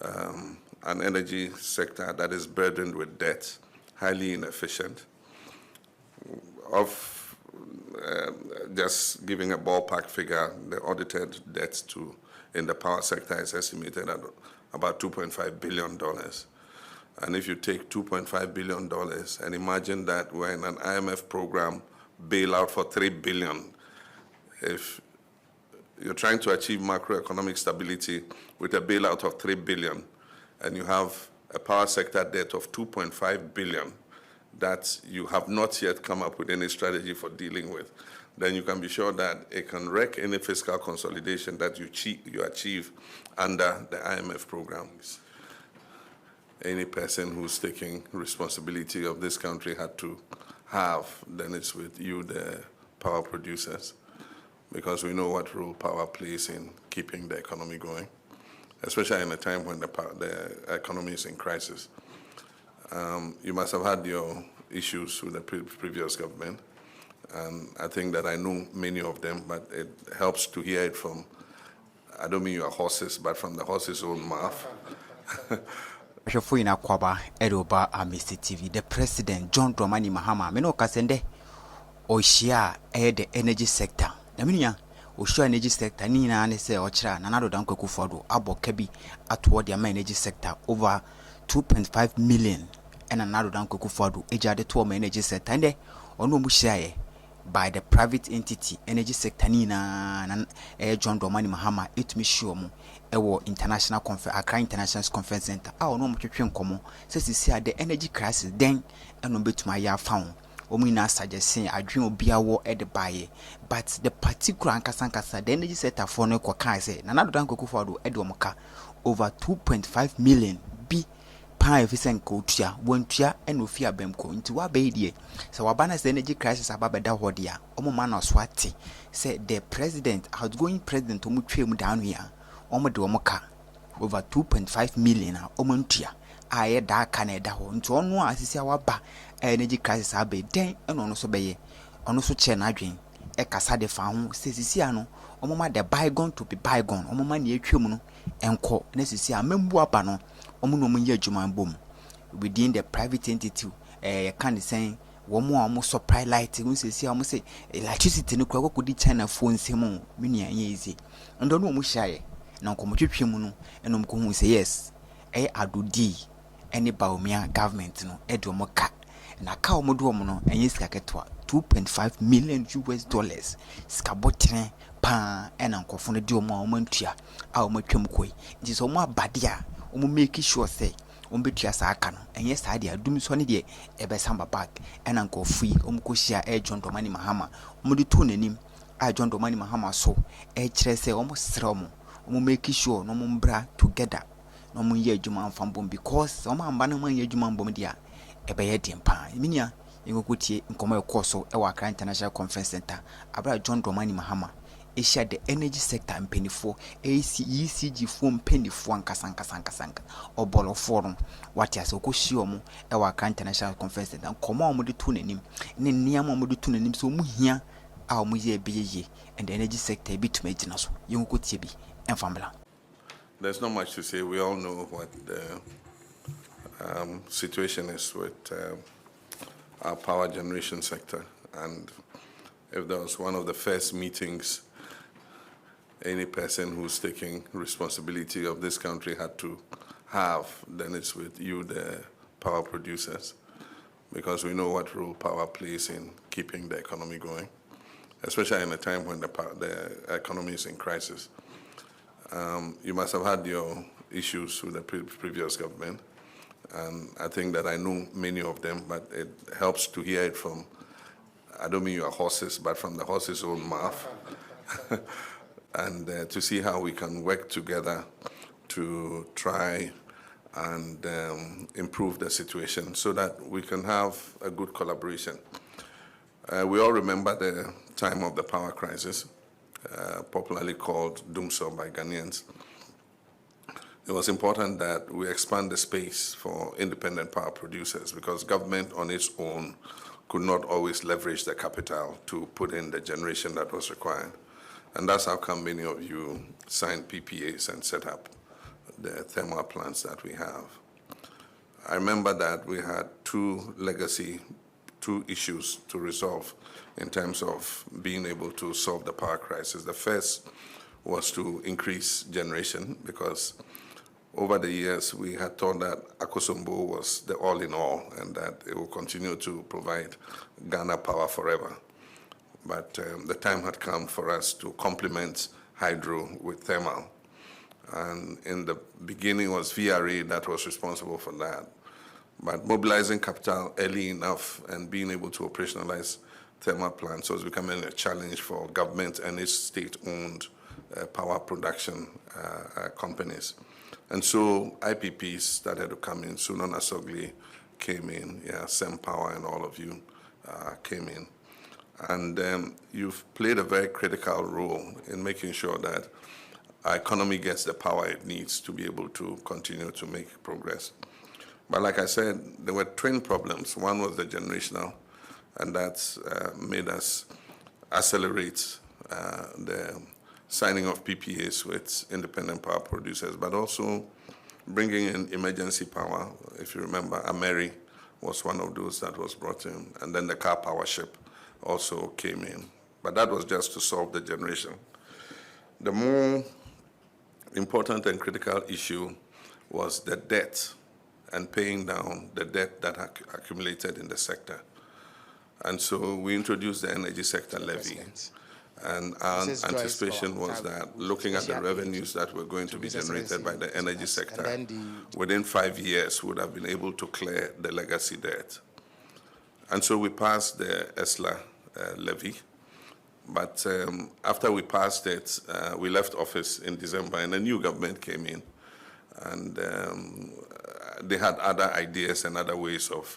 an energy sector that is burdened with debt, highly inefficient. Just giving a ballpark figure, the audited debt in the power sector is estimated at about $2.5 billion. And if you take $2.5 billion and imagine that we're in an IMF program bailout for $3 billion, if you're trying to achieve macroeconomic stability with a bailout of $3 billion, and you have a power sector debt of $2.5 billion that you have not yet come up with any strategy for dealing with, then you can be sure that it can wreck any fiscal consolidation that you achieve under the IMF programs. Any person who's taking responsibility of this country had to have, then it's with you, the power producers, because we know what role power plays in keeping the economy going, especially in a time when the economy is in crisis. You must have had your issues with the previous government, and I think that I know many of them, but it helps to hear it from, I don't mean your horses, but from the horse's own mouth. Shofuina Kwaba Edoba Mr. TV, the President John Dramani Mahama, Meno Kasende, Oshia, the energy sector. Naminia, Oshia energy sector, Nina Anese Ocha, Nanado Danko Kufodo, Abo Kebi, atward the energy sector, over 2.5 million, and another Danko Kufodo, Ejade to energy sector, and Ono Mushaye. By the private entity energy sector nina John Dramani Mahama it me sure mo international conference Accra International Conference Center no mo twetwe nkomo say the energy crisis then eno betuma ya found omina suggesting adwen obia wo e de baye, but the particular ankasankasa the energy sector for no kwa say na nadodan kokofado e de omka over 2.5 million bi pan efisen ko tua wontua eno fi abemko nti wa be die so wabana the energy crisis ababeda hodia omoma na swati say the president outgoing president omutwe mu down here omode omka over 2.5 million omontua aye da kana da ho nti ono asisi awaba energy crisis abe den eno no so beye ono so che na adwen e kasa de fa ho sesisi ano omoma the bygone to be bygone omoma na etwem no enko na sisi amembu aba no omuno munye adwuma mbom within the private entity can say womo supply light we sisi am say electricity no kwa kodi China phone nsem mini anye easy ndo no mu hyaye na nkomotwetwe mu no enom ko hu say yes adodi any baumia government no edomo ka na ka omodo no enye sika ketwa 2.5 million US dollars sika botre pa ena nkofo no di omo omantua a omatwam koi nti so omo abade a omo make sure say ombetua sa aka no enye sa de adum so ne de ebesamba back ena nkofo yi omkohia John Dramani Mahama omode to nanim a John Dramani Mahama so kire say omo sere omo make sure no mbra together no mo ye adwuma amfambom because omo amba no man ye adwuma ambom dia ebeye dempa minia yengokutie nkomo ekoso e wa Accra International Conference Center abra John Dramani Mahama share the energy sector mpenifo ECG mpenifo ankasanka obolo forum what ya so kohio mo e wa Accra International Conference Center nkomo omode to nanim ne niam omode to nanim so mu hia a omo ye ebeye and the energy sector bituma agina so yengokutie bi enfambla. There's not much to say. We all know what the situation is with our power generation sector. And if that was one of the first meetings any person who's taking responsibility of this country had to have, then it's with you, the power producers, because we know what role power plays in keeping the economy going, especially in a time when the economy is in crisis. You must have had your issues with the previous government, and I think that I know many of them, but it helps to hear it from, I don't mean your horses, but from the horse's own mouth, and to see how we can work together to try and improve the situation so that we can have a good collaboration. We all remember the time of the power crisis, popularly called doomsday by Ghanaians. It was important that we expand the space for independent power producers because government on its own could not always leverage the capital to put in the generation that was required. And that's how come many of you signed PPAs and set up the thermal plants that we have. I remember that we had two issues to resolve in terms of being able to solve the power crisis. The first was to increase generation, because over the years we had thought that Akosombo was the all-in-all and that it will continue to provide Ghana power forever. But the time had come for us to complement hydro with thermal. And in the beginning was VRA that was responsible for that. But mobilizing capital early enough and being able to operationalize thermal plants was becoming a challenge for government and its state-owned power production companies. And so IPPs started to come in. Sunon Asogli came in, Sem Power and all of you came in. And you've played a very critical role in making sure that our economy gets the power it needs to be able to continue to make progress. But like I said, there were twin problems. One was the generational, and that's made us accelerate the signing of PPAs with independent power producers, but also bringing in emergency power. If you remember, Ameri was one of those that was brought in, and then the car power ship also came in. But that was just to solve the generation. The more important and critical issue was the debt and paying down the debt that accumulated in the sector. And so we introduced the energy sector levy. And our anticipation was that looking at the revenues that were going to be generated by the energy sector, within 5 years would have been able to clear the legacy debt. And so we passed the ESLA levy. But after we passed it, we left office in December, and a new government came in. And they had other ideas and other ways of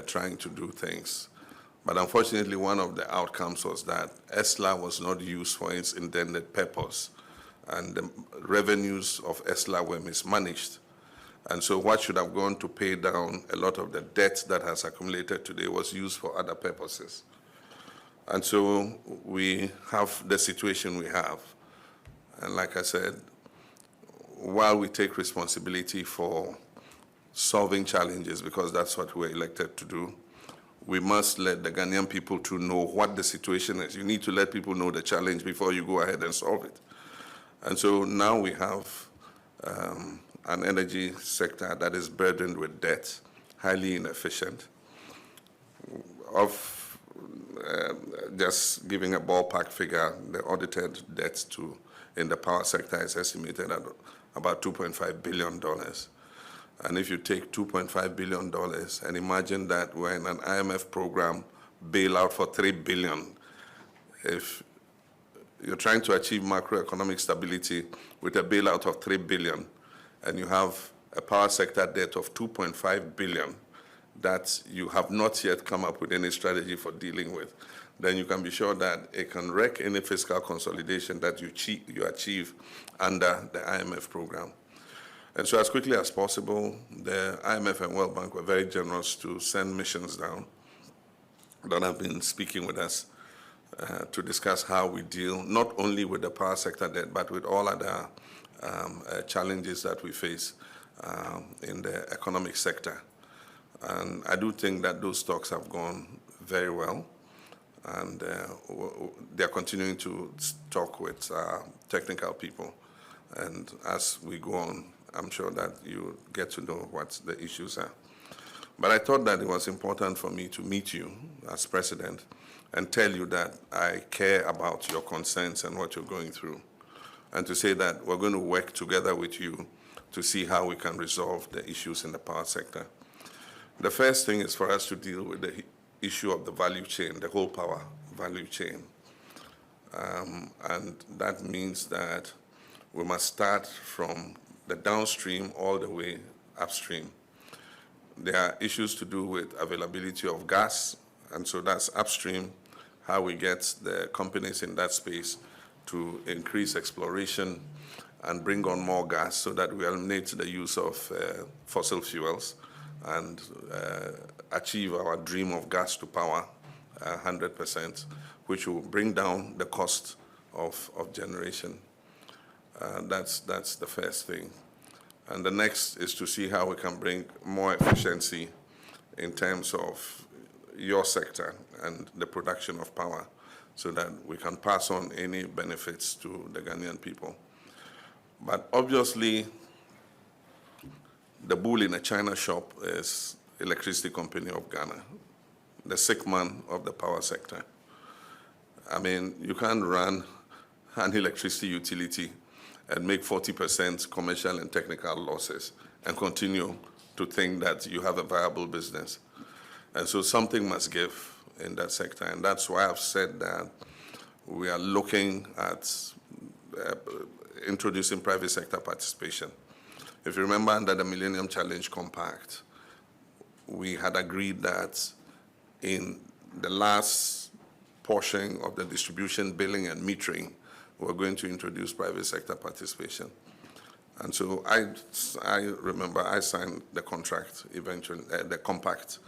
trying to do things. But unfortunately, one of the outcomes was that ESLA was not used for its intended purpose, and the revenues of ESLA were mismanaged. And so what should have gone to pay down a lot of the debt that has accumulated today was used for other purposes. And so we have the situation we have. And like I said, while we take responsibility for solving challenges, because that's what we're elected to do, we must let the Ghanaian people to know what the situation is. You need to let people know the challenge before you go ahead and solve it. And so now we have an energy sector that is burdened with debt, highly inefficient. Just giving a ballpark figure, the audited debt in the power sector is estimated at about $2.5 billion. And if you take $2.5 billion and imagine that we're in an IMF program bailout for $3 billion, if you're trying to achieve macroeconomic stability with a bailout of $3 billion, and you have a power sector debt of $2.5 billion that you have not yet come up with any strategy for dealing with, then you can be sure that it can wreck any fiscal consolidation that you achieve under the IMF program. And so as quickly as possible, the IMF and World Bank were very generous to send missions down that have been speaking with us to discuss how we deal not only with the power sector debt, but with all other challenges that we face in the economic sector. And I do think that those talks have gone very well, and they're continuing to talk with technical people. And as we go on, I'm sure that you get to know what the issues are. But I thought that it was important for me to meet you as president and tell you that I care about your concerns and what you're going through, and to say that we're going to work together with you to see how we can resolve the issues in the power sector. The first thing is for us to deal with the issue of the value chain, the whole power value chain. And that means that we must start from the downstream all the way upstream. There are issues to do with availability of gas, and so that's upstream, how we get the companies in that space to increase exploration and bring on more gas so that we eliminate the use of fossil fuels and achieve our dream of gas to power 100%, which will bring down the cost of generation. That's the first thing. And the next is to see how we can bring more efficiency in terms of your sector and the production of power so that we can pass on any benefits to the Ghanaian people. But obviously, the bull in a china shop is Electricity Company of Ghana, the sick man of the power sector. I mean, you can't run an electricity utility and make 40% commercial and technical losses and continue to think that you have a viable business. And so something must give in that sector. And that's why I've said that we are looking at introducing private sector participation. If you remember, under the Millennium Challenge Compact, we had agreed that in the last portion of the distribution, billing, and metering, we're going to introduce private sector participation. And so I remember I signed the contract, eventually, the compact,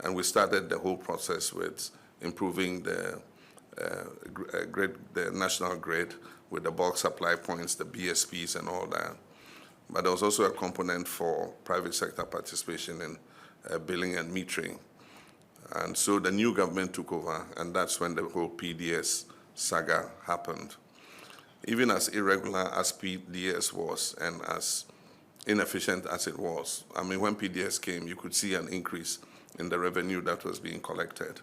and we started the whole process with improving the national grid with the bulk supply points, the BSPs, and all that. But there was also a component for private sector participation in billing and metering. And so the new government took over, and that's when the whole PDS saga happened. Even as irregular as PDS was and as inefficient as it was, I mean, when PDS came, you could see an increase in the revenue that was being collected.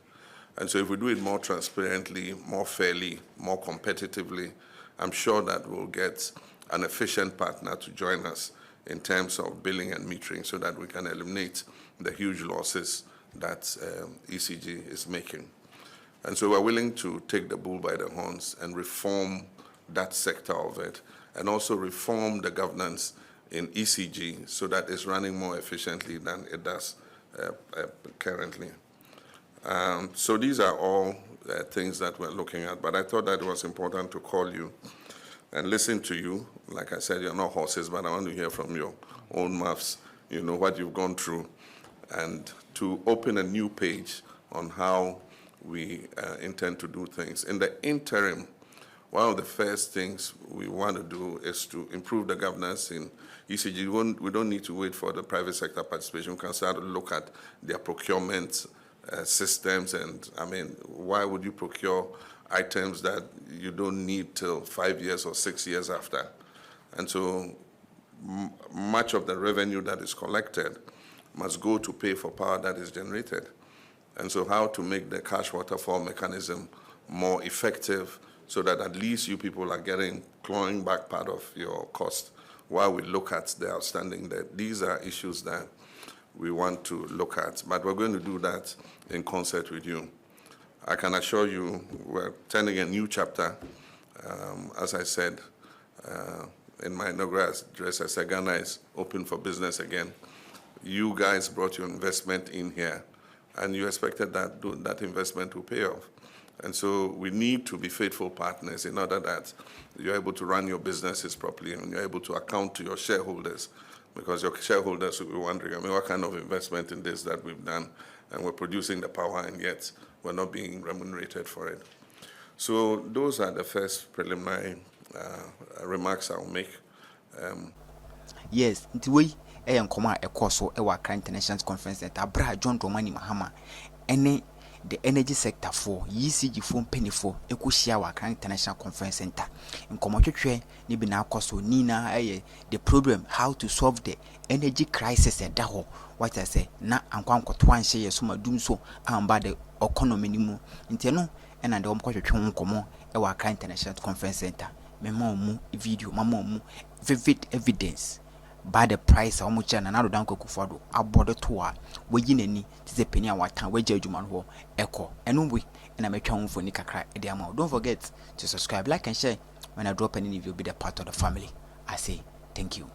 And so if we do it more transparently, more fairly, more competitively, I'm sure that we'll get an efficient partner to join us in terms of billing and metering so that we can eliminate the huge losses that ECG is making. And so we're willing to take the bull by the horns and reform that sector of it, and also reform the governance in ECG so that it's running more efficiently than it does currently. So these are all things that we're looking at, but I thought that it was important to call you and listen to you. Like I said, you're not horses, but I want to hear from your own mouths, you know, what you've gone through, and to open a new page on how we intend to do things. In the interim, one of the first things we want to do is to improve the governance in ECG. We don't need to wait for the private sector participation. We can start to look at their procurement systems. And I mean, why would you procure items that you don't need till 5 years or 6 years after? And so much of the revenue that is collected must go to pay for power that is generated. And so how to make the cash waterfall mechanism more effective so that at least you people are clawing back part of your cost while we look at the outstanding debt. These are issues that we want to look at, but we're going to do that in concert with you. I can assure you we're turning a new chapter. As I said in my inaugural address, I said Ghana is open for business again. You guys brought your investment in here, and you expected that investment will pay off. And so we need to be faithful partners in order that you're able to run your businesses properly and you're able to account to your shareholders, because your shareholders will be wondering, I mean, what kind of investment in this that we've done, and we're producing the power and yet we're not being remunerated for it. So those are the first preliminary remarks I'll make. Yes, we nkɔmɔ a ɛkɔ so ɛwɔ Accra International Conference Center abra John Dramani Mahama ɛne the energy sector for ECG for penny for ɛkɔhyia wɔ Accra International Conference Center. Nkɔmɔ twetwe ne bi na akɔ so nina the problem how to solve the energy crisis ɛda hɔ. What I say na ankwankɔto anhyɛ yɛ so madum so amba the economy ni mu nti no ɛna de ɔmkɔ twetwe nkɔmɔ ɛwɔ Accra International Conference Center. Mema mu video mama mu vivid evidence by the price how much and another down Akufo Addo aboard the tour we yin any to penny and what time we judge man ho echo and we and I make home for Nikakra ediamo. Don't forget to subscribe, like and share. When I drop any video, be the part of the family. I say thank you.